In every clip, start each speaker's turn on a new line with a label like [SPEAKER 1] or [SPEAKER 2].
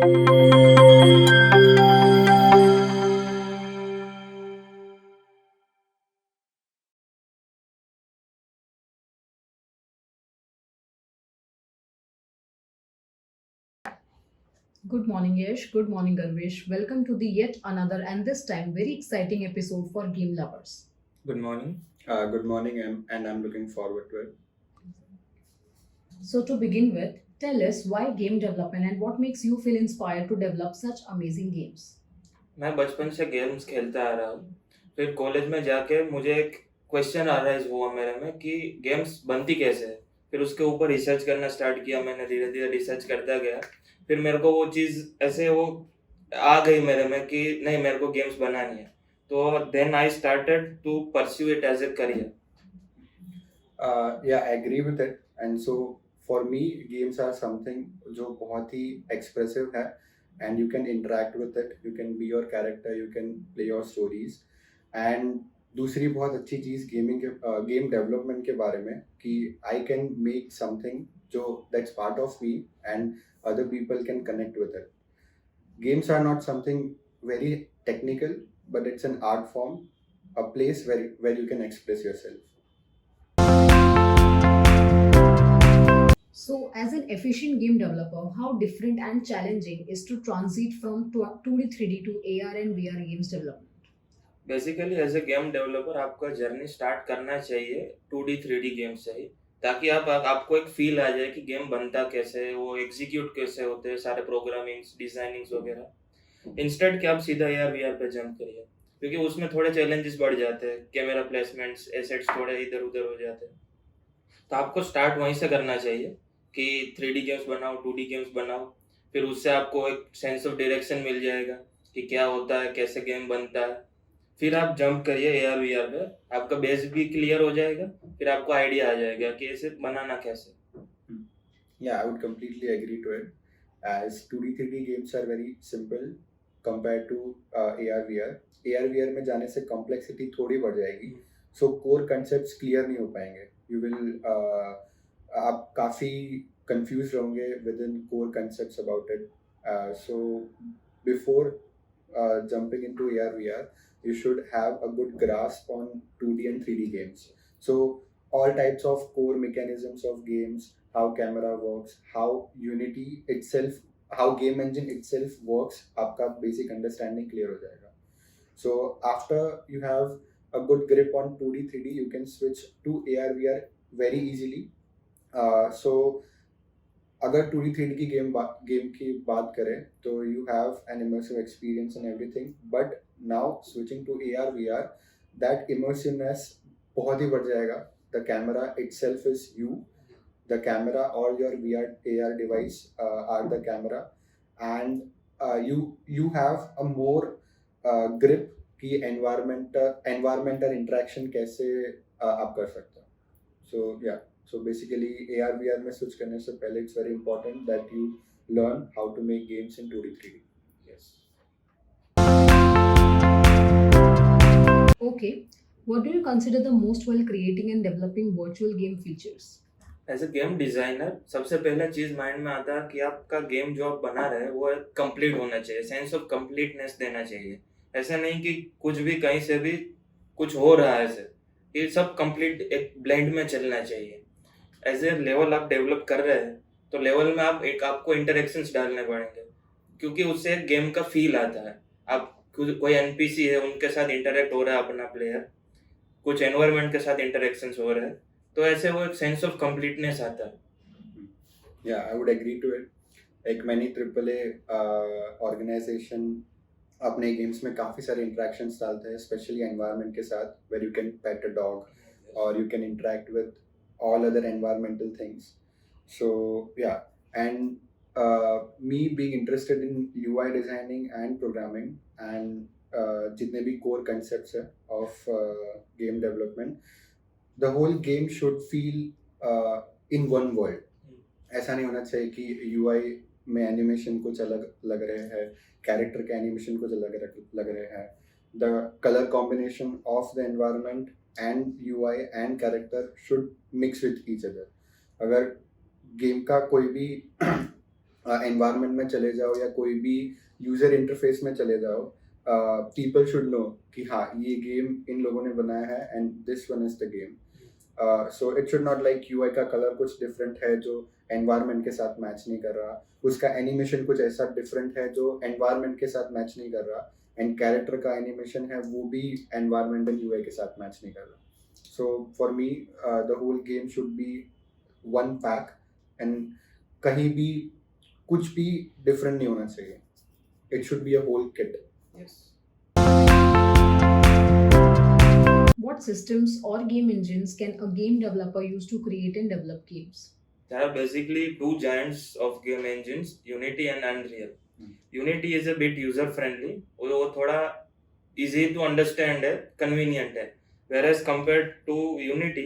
[SPEAKER 1] Good morning, Yash. Good morning, Garvesh. Welcome to the yet another and this time very exciting episode for game lovers.
[SPEAKER 2] Good morning. Good morning, and I'm looking forward to it.
[SPEAKER 1] So, to begin with, tell us why game development and what makes you feel inspired to develop such amazing games.
[SPEAKER 2] मैं बचपन से games खेलता आ रहा हूँ। फिर college में जाके मुझे एक क्वेश्चन अराइज हुआ मेरे में कि गेम्स बनती कैसे है। फिर उसके ऊपर रिसर्च करना स्टार्ट किया मैंने, धीरे धीरे रिसर्च करता गया। फिर मेरे को वो चीज़ ऐसे वो आ गई मेरे में कि नहीं, मेरे को गेम्स बनानी है। तो then I started to pursue it as a career.
[SPEAKER 3] Yeah, I agree with it. And so for me, games are something जो बहुत ही expressive है, and you can interact with it. You can be your character. You can play your stories. And दूसरी बहुत अच्छी चीज़ gaming के game development के बारे में कि I can make something जो that's part of me and other people can connect with it. Games are not something very technical, but it's an art form, a place where you can express yourself.
[SPEAKER 1] So, as an efficient game developer, how different and challenging is to transit from 2D, 3D to AR and VR games development?
[SPEAKER 2] Basically as a game developer आपका journey start करना चाहिए 2D 3D game से ही, ताकि आपको एक feel आ जाए कि game बनता कैसे है, वो एग्जीक्यूट कैसे होते हैं, सारे प्रोग्रामिंग्स डिजाइनिंग्स वगैरह। इंस्टेंट कि आप सीधा AR VR पे जंप करिए, क्योंकि उसमें थोड़े चैलेंजेस बढ़ जाते हैं, कैमरा प्लेसमेंट्स एसेट्स थोड़े इधर उधर हो जाते हैं। तो आपको स्टार्ट वहीं से करना चाहिए कि 3D गेम्स बनाओ, 2D गेम्स बनाओ। फिर उससे आपको एक सेंस ऑफ डायरेक्शन मिल जाएगा कि क्या होता है, कैसे गेम बनता है। फिर आप जंप करिए AR VR पे, आपका बेस भी क्लियर हो जाएगा। फिर आपको आइडिया आ जाएगा कि इसे बनाना कैसे।
[SPEAKER 3] Yeah, I would completely agree to it. As 2D 3D games are very simple compared to AR VR. AR VR में जाने से complexity थोड़ी बढ़ जाएगी. So core concepts clear नहीं हो पाएंगे. You will आप काफ़ी confused रहोगे within core concepts about it. So before jumping into AR VR, you should have a good grasp on 2D and 3D games. So all types of core mechanisms of games, how camera works, how Unity itself, how game engine itself works, आपका basic understanding clear हो जाएगा. So after you have a good grip on 2D 3D, you can switch to AR VR very easily. So अगर 2D 3D की game की बात करें तो you have an immersive experience and everything, but now switching to AR VR, that immersiveness बहुत ही बढ़ जाएगा. The camera itself is you. The camera or your VR AR device are the camera, and you have a more grip कि environmental interaction कैसे आप कर सकते हो. So yeah, so basically AR VR में switch करने से पहले it's very important that you learn how to make games in 2D 3D.
[SPEAKER 2] Yes.
[SPEAKER 1] Okay, what do you consider the most while creating and developing virtual game features?
[SPEAKER 2] As a game designer सबसे पहला चीज mind में आता है कि आपका game जो आप बना रहे हैं वो कंप्लीट होना चाहिए, सेंस ऑफ कंप्लीटनेस देना चाहिए। ऐसा नहीं कि कुछ भी कहीं से भी कुछ हो रहा है, ऐसे ये सब कंप्लीट एक ब्लेंड में चलना चाहिए। एज ए लेवल आप डेवलप कर रहे हैं तो लेवल में आपको इंटरेक्शंस डालने पड़ेंगे, क्योंकि उससे एक गेम का फील आता है। आप कोई NPC है उनके साथ इंटरेक्ट हो रहा है अपना प्लेयर, कुछ एनवायरनमेंट के साथ इंटरेक्शंस हो रहे हैं, तो ऐसे वो एक सेंस ऑफ कंप्लीटनेस आता है।
[SPEAKER 3] Yeah, I would agree to it. Like many AAA organization अपने गेम्स में काफ़ी सारे इंटरेक्शंस डालते हैं, स्पेशली एनवायरनमेंट के साथ, where you can pet a dog or you can interact with all other environmental things. So yeah, and me being interested in UI designing and programming and जितने भी core concepts है of game development, the whole game should feel in one world. ऐसा नहीं होना चाहिए कि UI में animation कुछ अलग लग रहे हैं, कैरेक्टर के एनिमेशन कुछ अलग लग रहे हैं. The colour combination of the environment and UI and character should mix with each other. अगर गेम का कोई भी एनवायरनमेंट में चले जाओ या कोई भी यूजर इंटरफेस में चले जाओ, पीपल शुड नो कि हाँ ये गेम इन लोगों ने बनाया है and this one is the game. So it should not like UI का कलर कुछ डिफरेंट है जो एनवायरनमेंट के साथ मैच नहीं कर रहा, उसका एनिमेशन कुछ ऐसा डिफरेंट है जो एनवायरनमेंट के साथ मैच नहीं कर रहा, एंड कैरेक्टर का एनिमेशन है वो भी एनवायरनमेंट एंड यूआई के साथ मैच नहीं कर रहा. So for me the whole game should be one pack, and कहीं भी कुछ भी डिफरेंट नहीं होना चाहिए. It should be a whole kit.
[SPEAKER 2] Yes.
[SPEAKER 1] What systems or game engines can a game developer use to create and develop games?
[SPEAKER 2] There are basically two giants of game engines, Unity and Unreal. Unity is a bit user friendly, वो थोड़ा easy to understand है, convenient है. Whereas compared to Unity,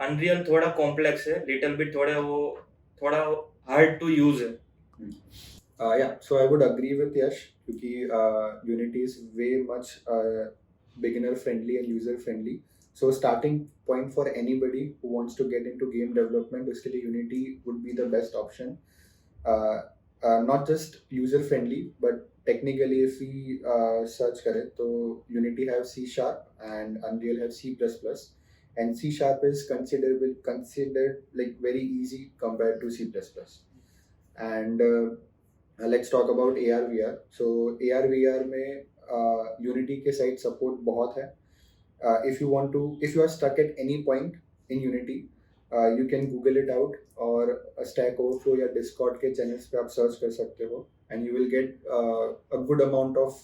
[SPEAKER 2] Unreal थोड़ा complex है, little bit थोड़ा hard to use है.
[SPEAKER 3] Yeah, so I would agree with Yash क्योंकि Unity is way much beginner friendly and user friendly. So starting point for anybody who wants to get into game development, उसके लिए Unity would be the best option. Not just user friendly, but technically if we search करें तो Unity have C Sharp and Unreal have C++, and C Sharp is considered like very easy compared to C++. And let's talk about AR VR. So AR VR में Unity के side support बहुत है. If you are stuck at any point in Unity, you can Google it out, और Stack Overflow या Discord के channels पे आप search कर सकते हो, and you will get a good amount of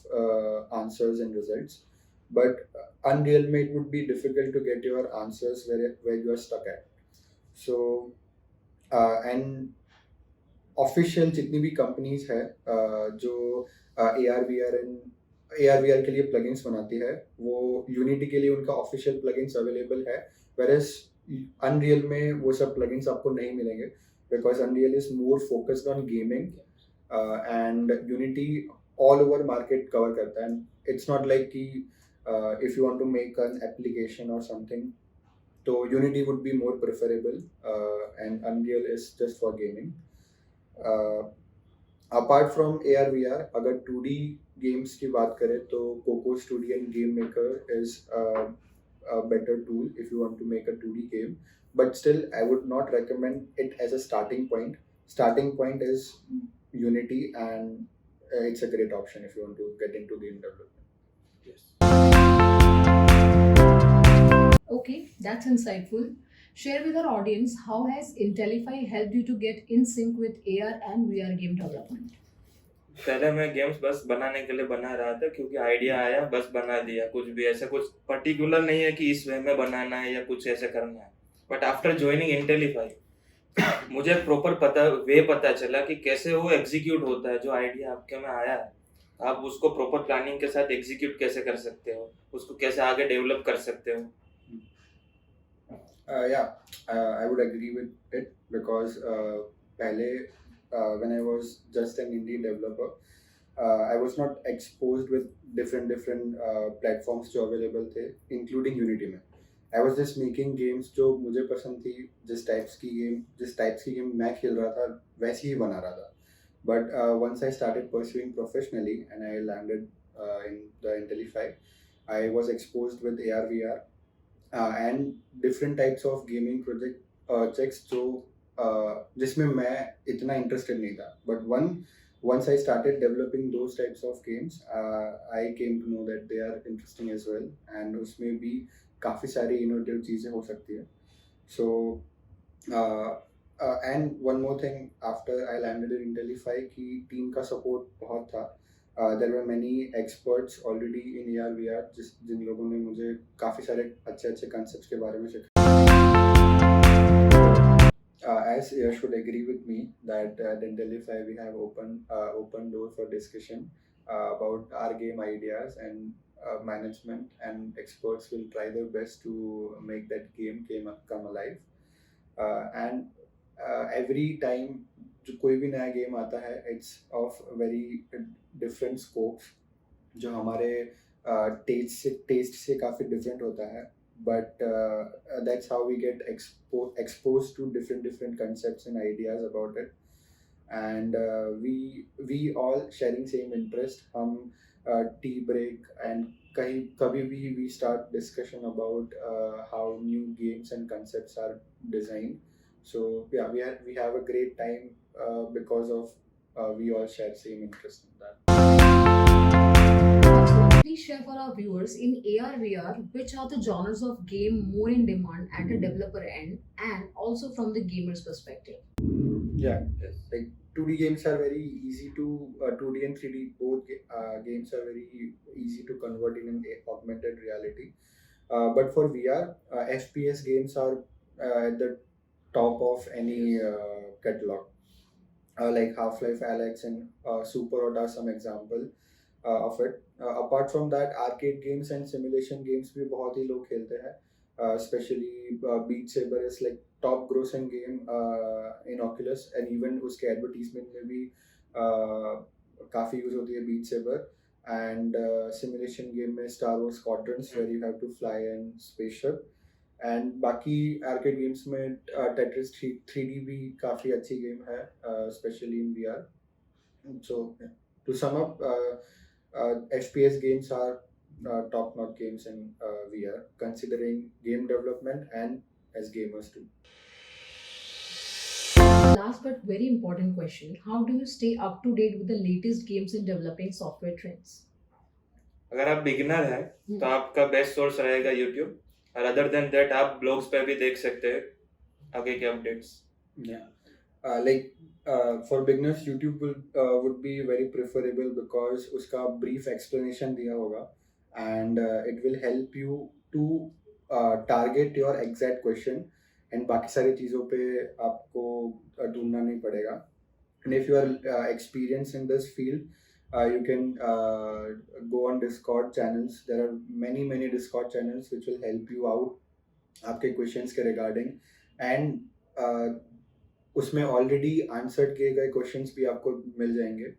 [SPEAKER 3] answers and results. But Unreal में it would be difficult to get your answers where you are stuck at. So and official जितनी भी companies है जो AR VR के लिए plugins बनाती है, वो यूनिटी के लिए उनका ऑफिशियल प्लगइन्स अवेलेबल है, वेरएस अनरियल में वो सब प्लगइन्स आपको नहीं मिलेंगे because Unreal is more focused on gaming, and Unity all over market cover करता है. इट्स नॉट लाइक कि if you want to make an application और समथिंग, तो Unity would be more preferable, and Unreal is just for gaming. Apart from AR/VR, अगर 2D games की बात करें तो Cocos studio end game maker is a better tool if you want to make a 2D game, but still I would not recommend it as a starting point. Starting point is Unity, and it's a great option if you want to get into game development.
[SPEAKER 2] Yes.
[SPEAKER 1] Okay, that's insightful. Share with our audience, how has Intellify helped you to get in sync with AR and VR game development?
[SPEAKER 2] पहले मैं games बस बनाने के लिए बना रहा था क्योंकि आइडिया आया बस बना दिया, कुछ भी ऐसा कुछ पर्टिकुलर नहीं है कि इस वे में बनाना है या कुछ ऐसे करना है. बट आफ्टर ज्वाइनिंग इंटेलीफाई मुझे प्रॉपर पता चला कि कैसे वो एग्जीक्यूट होता है. जो आइडिया आपके में आया है आप उसको प्रॉपर प्लानिंग के साथ एग्जीक्यूट कैसे कर सकते हो, उसको कैसे आगे डेवलप कर सकते हो.
[SPEAKER 3] I would agree with it because पहले when I was just an indie developer, I was not exposed with different platforms जो available थे, including Unity में. I was just making games जो मुझे पसंद थी, जिस टाइप्स की गेम मैं खेल रहा था वैसे ही बना रहा था. But once I started pursuing professionally and I landed in the Intellify, I was exposed with AR/VR and different types of gaming projects जो जिसमें मैं इतना इंटरेस्टेड नहीं था. But once I started developing those types of games, I came to know that they are interesting as well, and उसमें भी काफ़ी सारी इनोवेटिव चीज़ें हो सकती है. So and one more thing, after I landed in Intellify की team का सपोर्ट बहुत था. There were many experts already in AR/VR जिन लोगों ने मुझे काफ़ी सारे अच्छे कंसेप्ट्स के बारे में सिखाया. As Yash should agree with me that at Intellify we have open door for discussion about our game ideas, and management and experts will try their best to make that game come alive. And every time जो कोई भी नया game आता है, it's of very different scopes जो हमारे test से काफ़ी डिफरेंट होता है. But that's how we get exposed to different concepts and ideas about it. and we all sharing same interest. हम tea break and कहीं कभी भी we start discussion about how new games and concepts are designed. So yeah, we have a great time because of we all share same interest in that.
[SPEAKER 1] Also, please share for our viewers in AR VR which are the genres of game more in demand at the developer end and also from the gamer's perspective.
[SPEAKER 3] Yeah,
[SPEAKER 2] Yes.
[SPEAKER 3] like 2D games are very easy to 2D and 3D both games are very easy to convert in an augmented reality. But for VR, FPS games are at the top of any catalog. Like Half-Life Alex and Super Oda, some example of it. Apart from that, arcade games and simulation games भी बहुत ही लोग खेलते हैं. Especially Beat Saber is like top grossing game in Oculus, and even उसके advertisement में भी काफ़ी use होती है Beat Saber. And simulation game में Star Wars Squadrons where you have to fly in spaceship. And बाकी आर्केड गेम्स में Tetris 3D भी काफ़ी अच्छी गेम है, specially in VR. So to sum up, FPS games are top-notch games in VR, considering game development and as gamers too.
[SPEAKER 1] Last but very important question, how do you stay up to date with the latest games and developing software trends?
[SPEAKER 2] अगर आप beginner हैं तो आपका best source रहेगा YouTube, और other than that आप blogs पे भी देख सकते हैं आगे के updates.
[SPEAKER 3] Yeah, for beginners, YouTube would be very preferable because उसका brief explanation दिया होगा, and it will help you to target your exact question, and बाकी सारी चीज़ों पे आपको ढूंढना नहीं पड़ेगा. And if you are experienced in this field, you can go on Discord channels. There are many Discord channels which will help you out आपके questions के regarding, and उसमें already answered किए गए questions भी आपको मिल जाएंगे.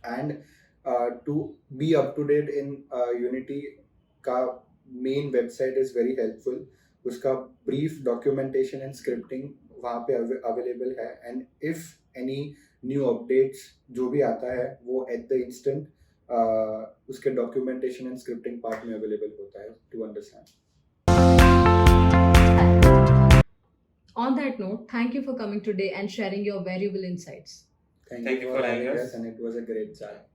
[SPEAKER 3] And to be up to date in Unity का main website is very helpful. उसका brief documentation and scripting वहाँ पे available है, and if any new updates जो भी आता है वो at the instant उसके documentation and scripting part में available होता है to understand.
[SPEAKER 1] On that note, thank you for coming today and sharing your valuable insights.
[SPEAKER 3] Thank you for having us, and it was a great chat.